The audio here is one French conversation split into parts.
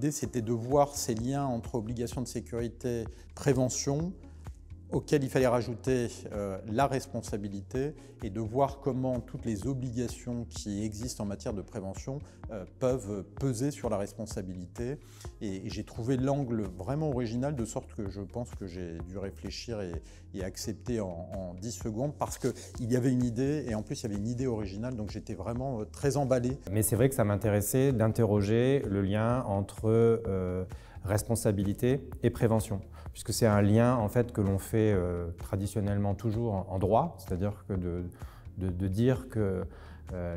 l'idée, c'était de voir ces liens entre obligation de sécurité, prévention, auquel il fallait rajouter la responsabilité et de voir comment toutes les obligations qui existent en matière de prévention peuvent peser sur la responsabilité. Et j'ai trouvé l'angle vraiment original, de sorte que je pense que j'ai dû réfléchir et accepter en 10 secondes parce qu'il y avait une idée et en plus il y avait une idée originale, donc j'étais vraiment très emballé. Mais c'est vrai que ça m'intéressait d'interroger le lien entre responsabilité et prévention, puisque c'est un lien en fait que l'on fait traditionnellement toujours en droit, c'est-à-dire que de dire que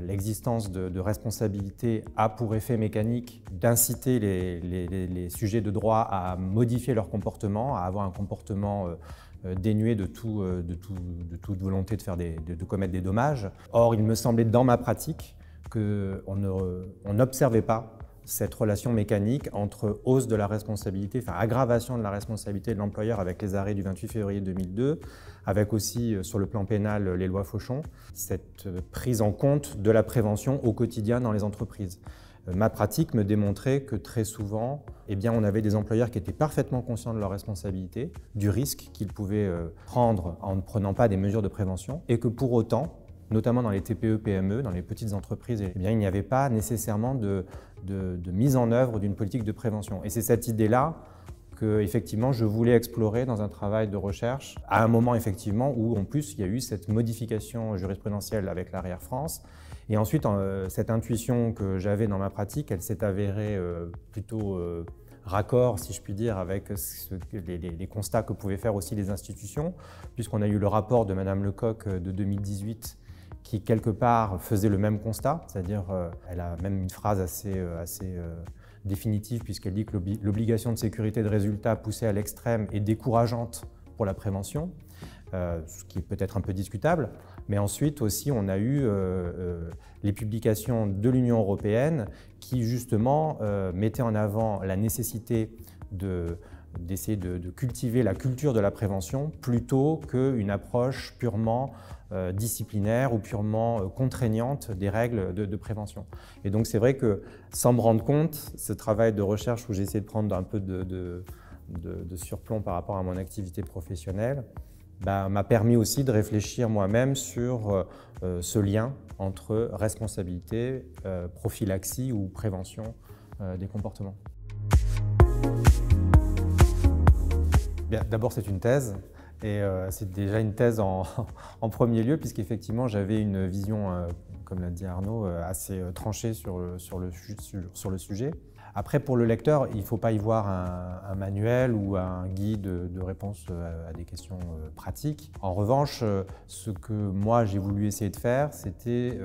l'existence de responsabilité a pour effet mécanique d'inciter les sujets de droit à modifier leur comportement, à avoir un comportement dénué de toute volonté de commettre des dommages. Or, il me semblait dans ma pratique qu'on n'observait pas cette relation mécanique entre hausse de la responsabilité, enfin aggravation de la responsabilité de l'employeur avec les arrêts du 28 février 2002, avec aussi sur le plan pénal les lois Fauchon, cette prise en compte de la prévention au quotidien dans les entreprises. Ma pratique me démontrait que très souvent, on avait des employeurs qui étaient parfaitement conscients de leur responsabilité, du risque qu'ils pouvaient prendre en ne prenant pas des mesures de prévention, et que pour autant, notamment dans les TPE-PME, dans les petites entreprises, il n'y avait pas nécessairement de mise en œuvre d'une politique de prévention. Et c'est cette idée-là que effectivement, je voulais explorer dans un travail de recherche, à un moment effectivement où en plus il y a eu cette modification jurisprudentielle avec l'Arrière France. Et ensuite, cette intuition que j'avais dans ma pratique, elle s'est avérée plutôt raccord, si je puis dire, avec les constats que pouvaient faire aussi les institutions, puisqu'on a eu le rapport de Madame Lecoq de 2018 qui, quelque part, faisait le même constat, c'est-à-dire, elle a même une phrase assez définitive, puisqu'elle dit que l'obligation de sécurité de résultat poussée à l'extrême est décourageante pour la prévention, ce qui est peut-être un peu discutable. Mais ensuite aussi, on a eu les publications de l'Union européenne qui, justement, mettaient en avant la nécessité d'essayer de cultiver la culture de la prévention plutôt qu'une approche purement disciplinaire ou purement contraignante des règles de prévention. Et donc c'est vrai que, sans me rendre compte, ce travail de recherche où j'ai essayé de prendre un peu de surplomb par rapport à mon activité professionnelle, m'a permis aussi de réfléchir moi-même sur ce lien entre responsabilité, prophylaxie ou prévention des comportements. D'abord, c'est une thèse, et c'est déjà une thèse en premier lieu, puisqu'effectivement, j'avais une vision, comme l'a dit Arnaud, assez tranchée sur le sujet. Après, pour le lecteur, il ne faut pas y voir un manuel ou un guide de réponse à des questions pratiques. En revanche, ce que moi j'ai voulu essayer de faire, c'était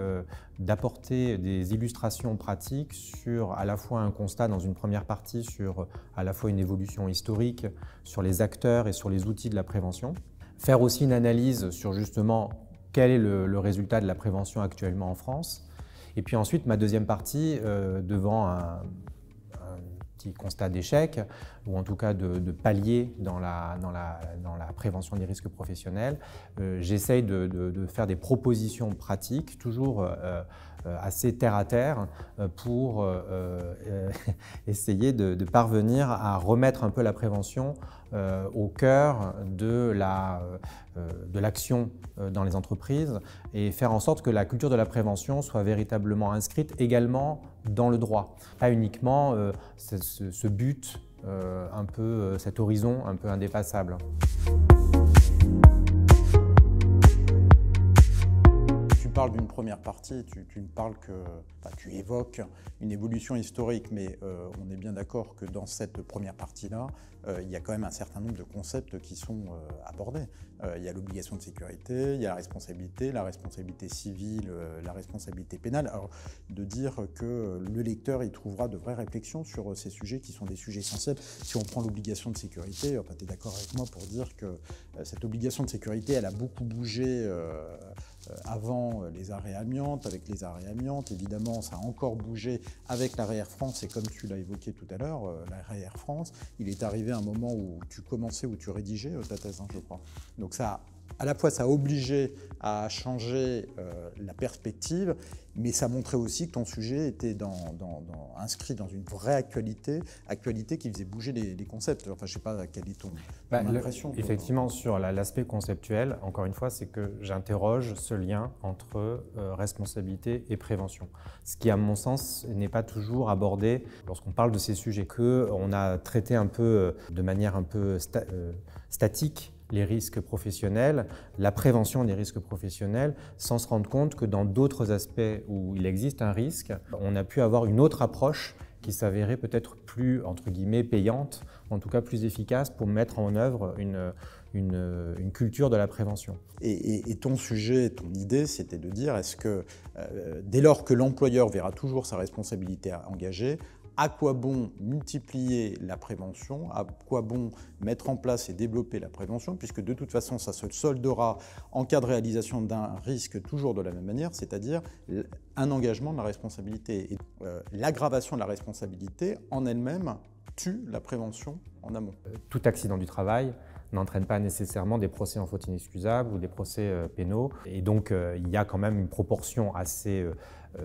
d'apporter des illustrations pratiques sur à la fois un constat dans une première partie, sur à la fois une évolution historique, sur les acteurs et sur les outils de la prévention. Faire aussi une analyse sur justement quel est le résultat de la prévention actuellement en France. Et puis ensuite, ma deuxième partie, devant un petit constat d'échec, ou en tout cas de palier dans la prévention des risques professionnels, j'essaye de faire des propositions pratiques, toujours assez terre à terre, pour essayer de parvenir à remettre un peu la prévention au cœur de l'action dans les entreprises et faire en sorte que la culture de la prévention soit véritablement inscrite également dans le droit. Pas uniquement ce but, cet horizon un peu indépassable. Tu parles d'une première partie, tu ne parles tu évoques une évolution historique, mais on est bien d'accord que dans cette première partie-là, il y a quand même un certain nombre de concepts qui sont abordés. Il y a l'obligation de sécurité, il y a la responsabilité civile, la responsabilité pénale. Alors, de dire que le lecteur y trouvera de vraies réflexions sur ces sujets qui sont des sujets essentiels. Si on prend l'obligation de sécurité, tu es d'accord avec moi pour dire que cette obligation de sécurité, elle a beaucoup bougé avant les arrêts amiantes, avec les arrêts amiantes, évidemment, ça a encore bougé avec l'arrêt Air France, et comme tu l'as évoqué tout à l'heure, l'arrêt Air France, il est arrivé un moment où tu commençais, où tu rédigeais ta thèse, je crois. Donc ça a à la fois ça a obligé à changer la perspective, mais ça montrait aussi que ton sujet était inscrit dans une vraie actualité qui faisait bouger les concepts. Enfin, je ne sais pas quelle est ton impression. Effectivement, sur l'aspect conceptuel, encore une fois, c'est que j'interroge ce lien entre responsabilité et prévention. Ce qui, à mon sens, n'est pas toujours abordé lorsqu'on parle de ces sujets, qu'on a traité un peu de manière un peu statique les risques professionnels, la prévention des risques professionnels, sans se rendre compte que dans d'autres aspects où il existe un risque, on a pu avoir une autre approche qui s'avérait peut-être plus, entre guillemets, payante, en tout cas plus efficace pour mettre en œuvre une culture de la prévention. Et ton sujet, ton idée, c'était de dire, est-ce que dès lors que l'employeur verra toujours sa responsabilité à engager, à quoi bon multiplier la prévention, à quoi bon mettre en place et développer la prévention, puisque de toute façon, ça se soldera en cas de réalisation d'un risque toujours de la même manière, c'est-à-dire un engagement de la responsabilité. Et l'aggravation de la responsabilité en elle-même tue la prévention en amont. Tout accident du travail n'entraîne pas nécessairement des procès en faute inexcusable ou des procès pénaux. Et donc, il y a quand même une proportion assez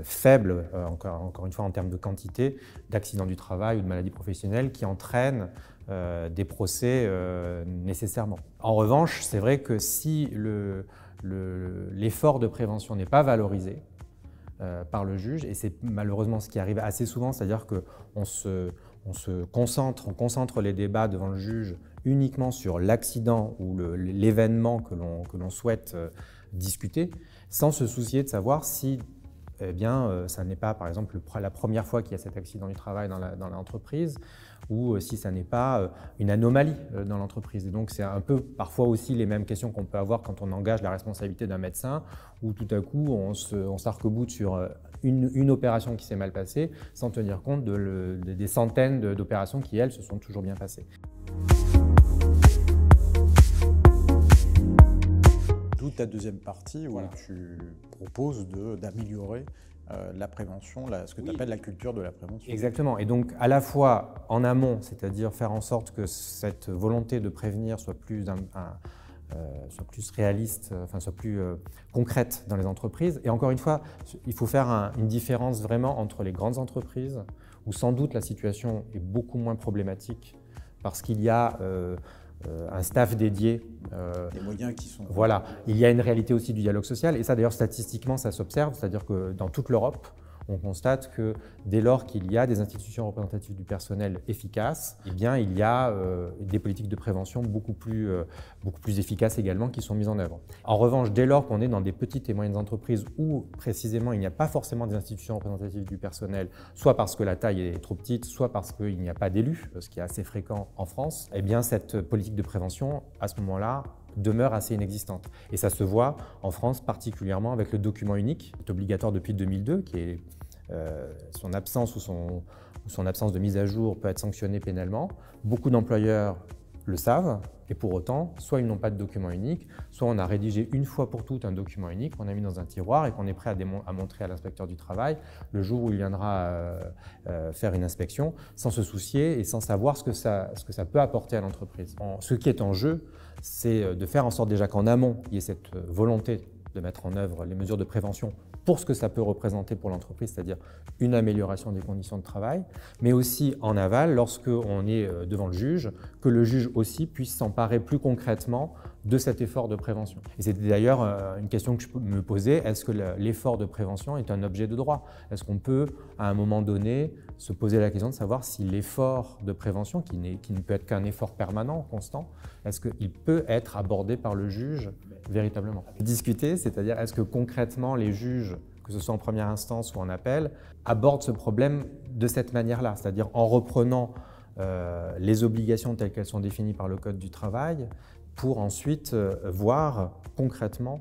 faible, encore une fois en termes de quantité, d'accidents du travail ou de maladies professionnelles qui entraînent des procès nécessairement. En revanche, c'est vrai que si l'effort de prévention n'est pas valorisé par le juge, et c'est malheureusement ce qui arrive assez souvent, c'est-à-dire qu'on on concentre les débats devant le juge uniquement sur l'accident ou l'événement que l'on souhaite discuter, sans se soucier de savoir si ça n'est pas, par exemple, la première fois qu'il y a cet accident du travail dans l'entreprise, ou si ça n'est pas une anomalie dans l'entreprise. Et donc, c'est un peu parfois aussi les mêmes questions qu'on peut avoir quand on engage la responsabilité d'un médecin, où tout à coup, on s'arc-boute sur une opération qui s'est mal passée, sans tenir compte des centaines d'opérations qui, elles, se sont toujours bien passées. D'où ta deuxième partie où tu proposes d'améliorer la prévention, ce que tu appelles la culture de la prévention. Exactement. Et donc, à la fois en amont, c'est-à-dire faire en sorte que cette volonté de prévenir soit plus réaliste, soit plus concrète dans les entreprises. Et encore une fois, il faut faire une différence vraiment entre les grandes entreprises, où sans doute la situation est beaucoup moins problématique, parce qu'il y a un staff dédié. Les moyens qui sont... Voilà. Il y a une réalité aussi du dialogue social, et ça d'ailleurs statistiquement ça s'observe, c'est-à-dire que dans toute l'Europe, on constate que dès lors qu'il y a des institutions représentatives du personnel efficaces, eh bien, il y a des politiques de prévention beaucoup plus efficaces également qui sont mises en œuvre. En revanche, dès lors qu'on est dans des petites et moyennes entreprises où précisément il n'y a pas forcément des institutions représentatives du personnel, soit parce que la taille est trop petite, soit parce qu'il n'y a pas d'élus, ce qui est assez fréquent en France, eh bien, cette politique de prévention, à ce moment-là, demeure assez inexistante. Et ça se voit en France particulièrement avec le document unique, qui est obligatoire depuis 2002, qui est son absence ou son absence de mise à jour peut être sanctionnée pénalement. Beaucoup d'employeurs le savent et pour autant, soit ils n'ont pas de document unique, soit on a rédigé une fois pour toutes un document unique qu'on a mis dans un tiroir et qu'on est prêt à montrer à l'inspecteur du travail le jour où il viendra faire une inspection, sans se soucier et sans savoir ce que ça peut apporter à l'entreprise. Ce qui est en jeu, c'est de faire en sorte déjà qu'en amont, il y ait cette volonté de mettre en œuvre les mesures de prévention pour ce que ça peut représenter pour l'entreprise, c'est-à-dire une amélioration des conditions de travail, mais aussi en aval, lorsqu'on est devant le juge, que le juge aussi puisse s'emparer plus concrètement de cet effort de prévention. Et c'était d'ailleurs une question que je peux me poser, est-ce que l'effort de prévention est un objet de droit? Est-ce qu'on peut, à un moment donné, se poser la question de savoir si l'effort de prévention, qui ne peut être qu'un effort permanent, constant, est-ce qu'il peut être abordé par le juge véritablement? Discuter, c'est-à-dire est-ce que concrètement les juges, que ce soit en première instance ou en appel, abordent ce problème de cette manière-là, c'est-à-dire en reprenant les obligations telles qu'elles sont définies par le Code du travail, pour ensuite voir concrètement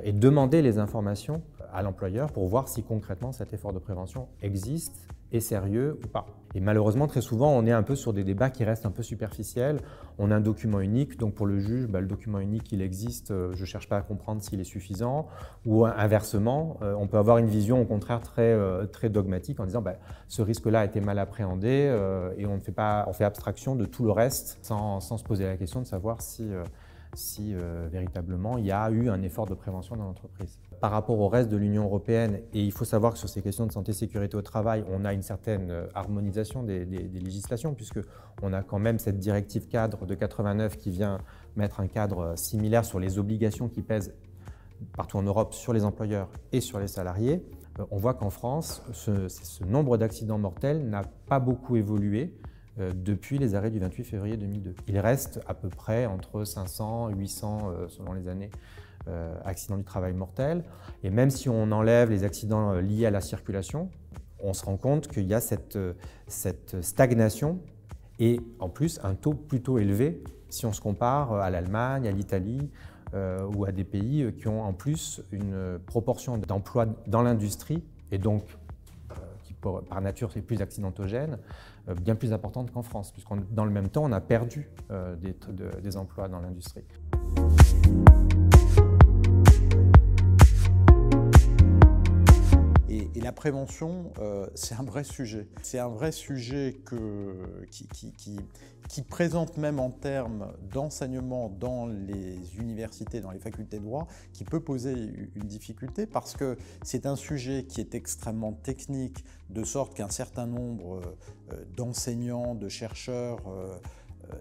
et demander les informations à l'employeur pour voir si concrètement cet effort de prévention existe, est sérieux ou pas. Et malheureusement, très souvent, on est un peu sur des débats qui restent un peu superficiels. On a un document unique, donc pour le juge, le document unique, il existe, je ne cherche pas à comprendre s'il est suffisant. Ou inversement, on peut avoir une vision au contraire très dogmatique en disant ce risque-là a été mal appréhendé et on fait abstraction de tout le reste sans se poser la question de savoir si si véritablement il y a eu un effort de prévention dans l'entreprise. Par rapport au reste de l'Union européenne, et il faut savoir que sur ces questions de santé et sécurité au travail, on a une certaine harmonisation des législations, puisqu'on a quand même cette directive cadre de 89 qui vient mettre un cadre similaire sur les obligations qui pèsent partout en Europe sur les employeurs et sur les salariés. On voit qu'en France, ce nombre d'accidents mortels n'a pas beaucoup évolué depuis les arrêts du 28 février 2002. Il reste à peu près entre 500 et 800, selon les années, accidents du travail mortels. Et même si on enlève les accidents liés à la circulation, on se rend compte qu'il y a cette stagnation et en plus un taux plutôt élevé si on se compare à l'Allemagne, à l'Italie ou à des pays qui ont en plus une proportion d'emplois dans l'industrie et donc qui par nature c'est plus accidentogène, bien plus importante qu'en France, puisque dans le même temps on a perdu des emplois dans l'industrie. Et la prévention, c'est un vrai sujet. C'est un vrai sujet qui présente même en termes d'enseignement dans les universités, dans les facultés de droit, qui peut poser une difficulté parce que c'est un sujet qui est extrêmement technique, de sorte qu'un certain nombre d'enseignants, de chercheurs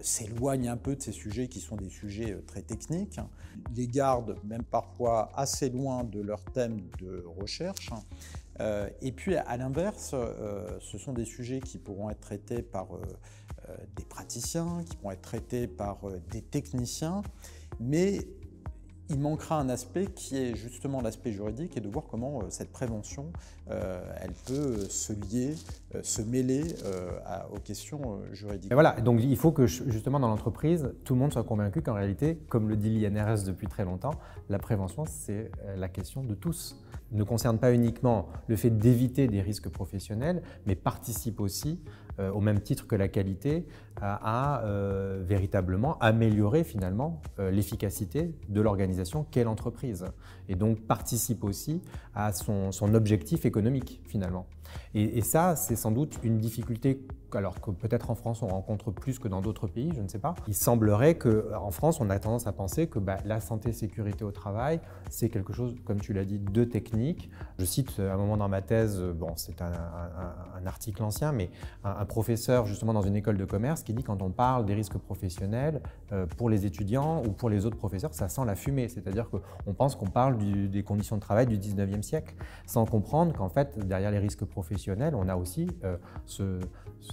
s'éloignent un peu de ces sujets qui sont des sujets très techniques, les gardent même parfois assez loin de leur thème de recherche. Et puis à l'inverse, ce sont des sujets qui pourront être traités par des praticiens, qui pourront être traités par des techniciens, mais il manquera un aspect qui est justement l'aspect juridique et de voir comment cette prévention, elle peut se lier, se mêler aux questions juridiques. Et voilà, donc il faut que justement dans l'entreprise, tout le monde soit convaincu qu'en réalité, comme le dit l'INRS depuis très longtemps, la prévention c'est la question de tous. Ne concerne pas uniquement le fait d'éviter des risques professionnels, mais participe aussi, au même titre que la qualité, à véritablement améliorer finalement l'efficacité de l'organisation qu'est l'entreprise. Et donc participe aussi à son objectif économique finalement. Et ça, c'est sans doute une difficulté, alors que peut-être en France on rencontre plus que dans d'autres pays, je ne sais pas. Il semblerait qu'en France, on a tendance à penser que la santé et sécurité au travail, c'est quelque chose, comme tu l'as dit, de technique. Je cite un moment dans ma thèse, bon, c'est un article ancien, mais un professeur justement dans une école de commerce qui dit quand on parle des risques professionnels pour les étudiants ou pour les autres professeurs, ça sent la fumée. C'est-à-dire qu'on pense qu'on parle des conditions de travail du 19e siècle, sans comprendre qu'en fait, derrière les risques professionnels, on a aussi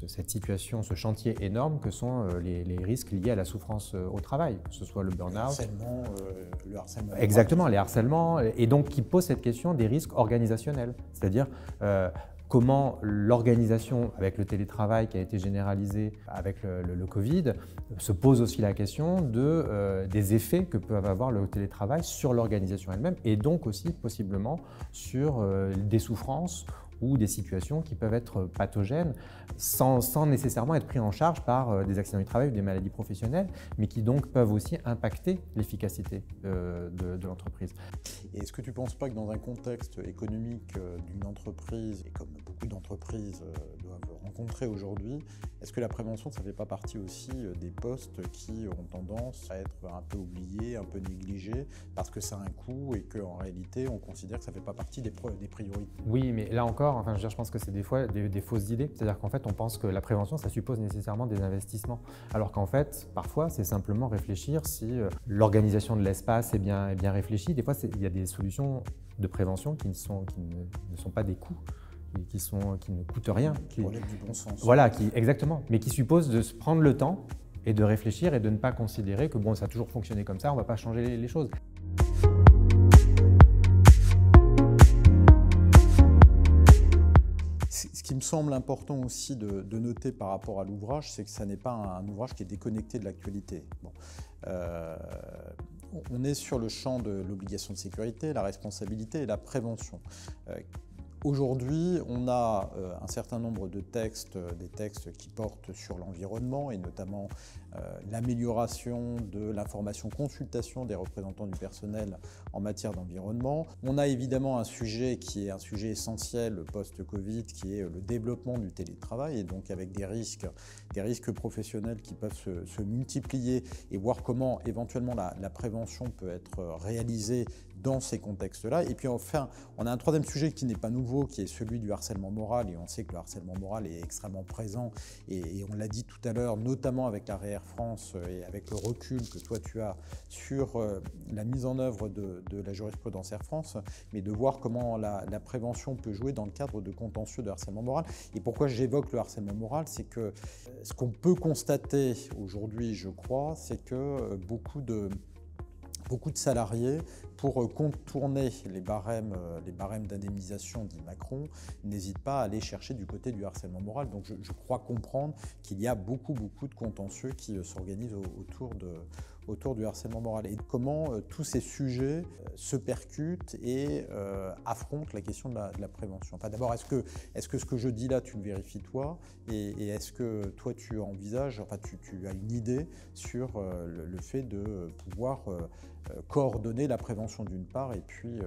cette situation, ce chantier énorme que sont les risques liés à la souffrance au travail, que ce soit le burn-out. Le harcèlement. Exactement, les harcèlements, et donc qui pose cette question des risques organisationnels, c'est-à-dire comment l'organisation, avec le télétravail qui a été généralisé avec le Covid, se pose aussi la question des effets que peut avoir le télétravail sur l'organisation elle-même et donc aussi possiblement sur des souffrances ou des situations qui peuvent être pathogènes sans nécessairement être pris en charge par des accidents du travail ou des maladies professionnelles, mais qui donc peuvent aussi impacter l'efficacité de l'entreprise. Et est-ce que tu ne penses pas que dans un contexte économique d'une entreprise, et comme beaucoup d'entreprises doivent rencontrer aujourd'hui, est-ce que la prévention, ça ne fait pas partie aussi des postes qui ont tendance à être un peu oubliés, un peu négligés, parce que ça a un coût et qu'en réalité, on considère que ça ne fait pas partie des priorités? Oui, mais là encore, enfin, je pense que c'est des fois des fausses idées. C'est-à-dire qu'en fait, on pense que la prévention, ça suppose nécessairement des investissements. Alors qu'en fait, parfois, c'est simplement réfléchir si l'organisation de l'espace est bien réfléchie. Des fois, il y a des solutions de prévention qui ne sont pas des coûts, qui ne coûtent rien. Qui relèvent du bon sens. Voilà, exactement. Mais qui supposent de se prendre le temps et de réfléchir et de ne pas considérer que bon, ça a toujours fonctionné comme ça, on ne va pas changer les choses. Ce qui me semble important aussi de noter par rapport à l'ouvrage, c'est que ça n'est pas un ouvrage qui est déconnecté de l'actualité. Bon. On est sur le champ de l'obligation de sécurité, la responsabilité et la prévention. Aujourd'hui, on a un certain nombre de textes, des textes qui portent sur l'environnement et notamment l'amélioration de l'information-consultation des représentants du personnel en matière d'environnement. On a évidemment un sujet qui est un sujet essentiel post-Covid, qui est le développement du télétravail et donc avec des risques professionnels qui peuvent se multiplier et voir comment éventuellement la prévention peut être réalisée dans ces contextes-là. Et puis enfin, on a un troisième sujet qui n'est pas nouveau, qui est celui du harcèlement moral. Et on sait que le harcèlement moral est extrêmement présent. Et on l'a dit tout à l'heure, notamment avec la Air France et avec le recul que toi tu as sur la mise en œuvre de la jurisprudence Air France, mais de voir comment la prévention peut jouer dans le cadre de contentieux de harcèlement moral. Et pourquoi j'évoque le harcèlement moral, c'est que ce qu'on peut constater aujourd'hui, je crois, c'est que beaucoup de salariés, pour contourner les barèmes d'indemnisation dit Macron, n'hésitent pas à aller chercher du côté du harcèlement moral. Donc je crois comprendre qu'il y a beaucoup de contentieux qui s'organisent autour du harcèlement moral. Et comment tous ces sujets se percutent et affrontent la question de la prévention. Enfin, d'abord, est-ce que ce que je dis là, tu le vérifies toi, et est-ce que toi tu envisages, enfin tu as une idée sur le fait de pouvoir coordonner la prévention d'une part et puis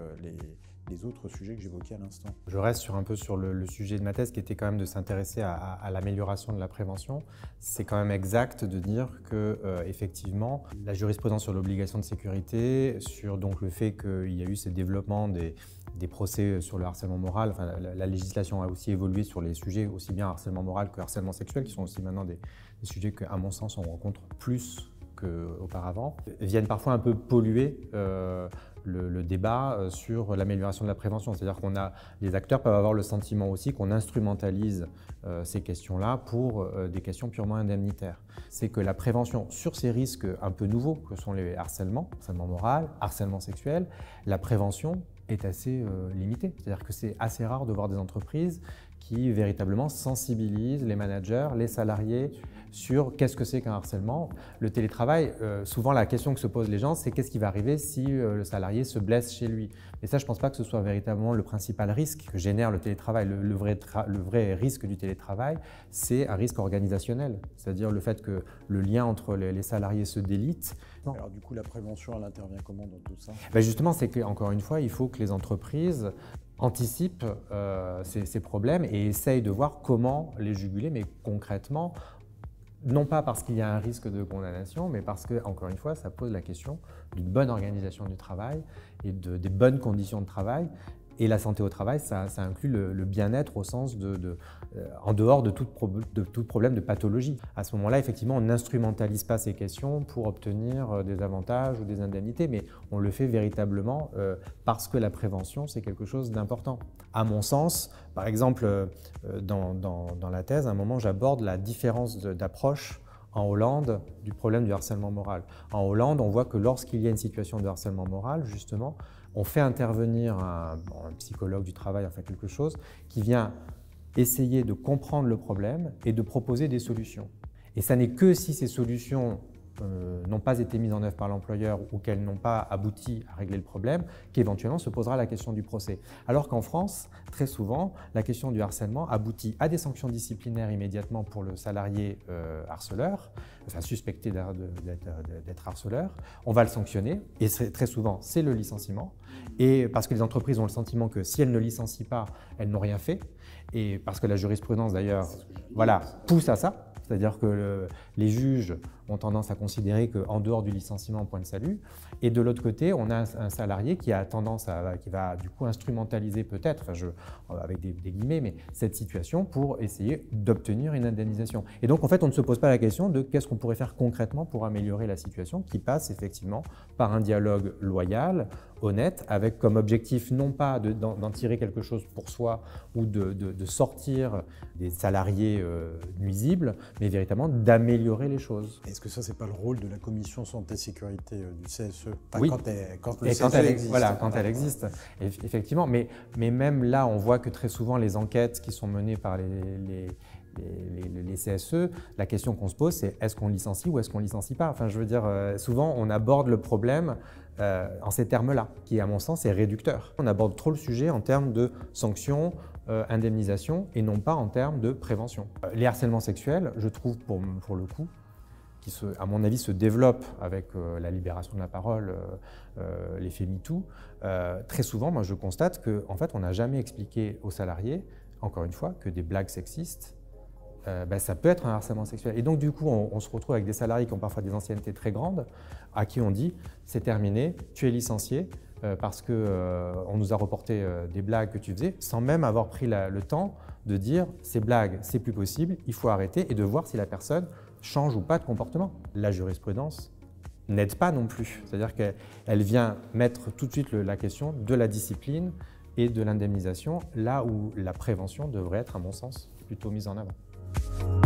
les autres sujets que j'évoquais à l'instant. Je reste un peu sur le sujet de ma thèse qui était quand même de s'intéresser à l'amélioration de la prévention. C'est quand même exact de dire que effectivement la jurisprudence sur l'obligation de sécurité, sur donc le fait qu'il y a eu ce développement des procès sur le harcèlement moral, enfin, la législation a aussi évolué sur les sujets aussi bien harcèlement moral que harcèlement sexuel, qui sont aussi maintenant des sujets qu'à mon sens on rencontre plus qu'auparavant, viennent parfois un peu polluer le débat sur l'amélioration de la prévention. C'est-à-dire qu'on a, les acteurs peuvent avoir le sentiment aussi qu'on instrumentalise ces questions-là pour des questions purement indemnitaires. C'est que la prévention sur ces risques un peu nouveaux que sont les harcèlements moral, harcèlement sexuel, la prévention est assez limitée. C'est-à-dire que c'est assez rare de voir des entreprises qui véritablement sensibilisent les managers, les salariés sur qu'est-ce que c'est qu'un harcèlement. Le télétravail, souvent la question que se posent les gens, c'est qu'est-ce qui va arriver si le salarié se blesse chez lui. Et ça, je ne pense pas que ce soit véritablement le principal risque que génère le télétravail. Le vrai risque du télétravail, c'est un risque organisationnel, c'est-à-dire le fait que le lien entre les salariés se délite. Alors du coup, la prévention, elle intervient comment dans tout ça? Justement, c'est qu'encore une fois, il faut que les entreprises anticipent ces problèmes et essayent de voir comment les juguler, mais concrètement, non pas parce qu'il y a un risque de condamnation, mais parce que, encore une fois, ça pose la question d'une bonne organisation du travail et des bonnes conditions de travail. Et la santé au travail, ça inclut le bien-être au sens en dehors de tout problème de pathologie. À ce moment-là, effectivement, on n'instrumentalise pas ces questions pour obtenir des avantages ou des indemnités, mais on le fait véritablement parce que la prévention, c'est quelque chose d'important. À mon sens, par exemple, dans la thèse, à un moment, j'aborde la différence d'approche en Hollande du problème du harcèlement moral. En Hollande, on voit que lorsqu'il y a une situation de harcèlement moral, justement, on fait intervenir un psychologue du travail, enfin quelque chose, qui vient essayer de comprendre le problème et de proposer des solutions. Et ça n'est que si ces solutions n'ont pas été mises en œuvre par l'employeur ou qu'elles n'ont pas abouti à régler le problème, qu'éventuellement se posera la question du procès. Alors qu'en France, très souvent, la question du harcèlement aboutit à des sanctions disciplinaires immédiatement pour le salarié harceleur, enfin suspecté d'être harceleur. On va le sanctionner et très souvent, c'est le licenciement. Et parce que les entreprises ont le sentiment que si elles ne licencient pas, elles n'ont rien fait. Et parce que la jurisprudence d'ailleurs pousse à ça. C'est-à-dire que les juges ont tendance à considérer qu'en dehors du licenciement, point de salut. Et de l'autre côté, on a un salarié qui a tendance qui va du coup instrumentaliser peut-être, avec des guillemets, mais cette situation pour essayer d'obtenir une indemnisation. Et donc en fait, on ne se pose pas la question de qu'est-ce qu'on pourrait faire concrètement pour améliorer la situation, qui passe effectivement par un dialogue loyal, honnête, avec comme objectif non pas d'en tirer quelque chose pour soi ou de sortir des salariés nuisibles, mais véritablement d'améliorer les choses. Est-ce que ça, c'est pas le rôle de la commission santé-sécurité du CSE? Oui, quand elle existe. Voilà, quand elle existe, effectivement. Mais même là, on voit que très souvent, les enquêtes qui sont menées par les CSE, la question qu'on se pose, c'est est-ce qu'on licencie ou est-ce qu'on licencie pas? Enfin, je veux dire, souvent, on aborde le problème en ces termes-là, qui, à mon sens, est réducteur. On aborde trop le sujet en termes de sanctions, indemnisation, et non pas en termes de prévention. Les harcèlements sexuels, je trouve, pour le coup, qui, à mon avis, se développent avec la libération de la parole, l'effet MeToo, très souvent, moi, je constate qu'en fait, on n'a jamais expliqué aux salariés, encore une fois, que des blagues sexistes, ça peut être un harcèlement sexuel. Et donc, du coup, on se retrouve avec des salariés qui ont parfois des anciennetés très grandes, à qui on dit « c'est terminé, tu es licencié parce qu'on nous a reporté des blagues que tu faisais », sans même avoir pris le temps de dire « ces blagues, c'est plus possible, il faut arrêter » et de voir si la personne change ou pas de comportement. La jurisprudence n'aide pas non plus. C'est-à-dire qu'elle vient mettre tout de suite la question de la discipline et de l'indemnisation, là où la prévention devrait être, à mon sens, plutôt mise en avant.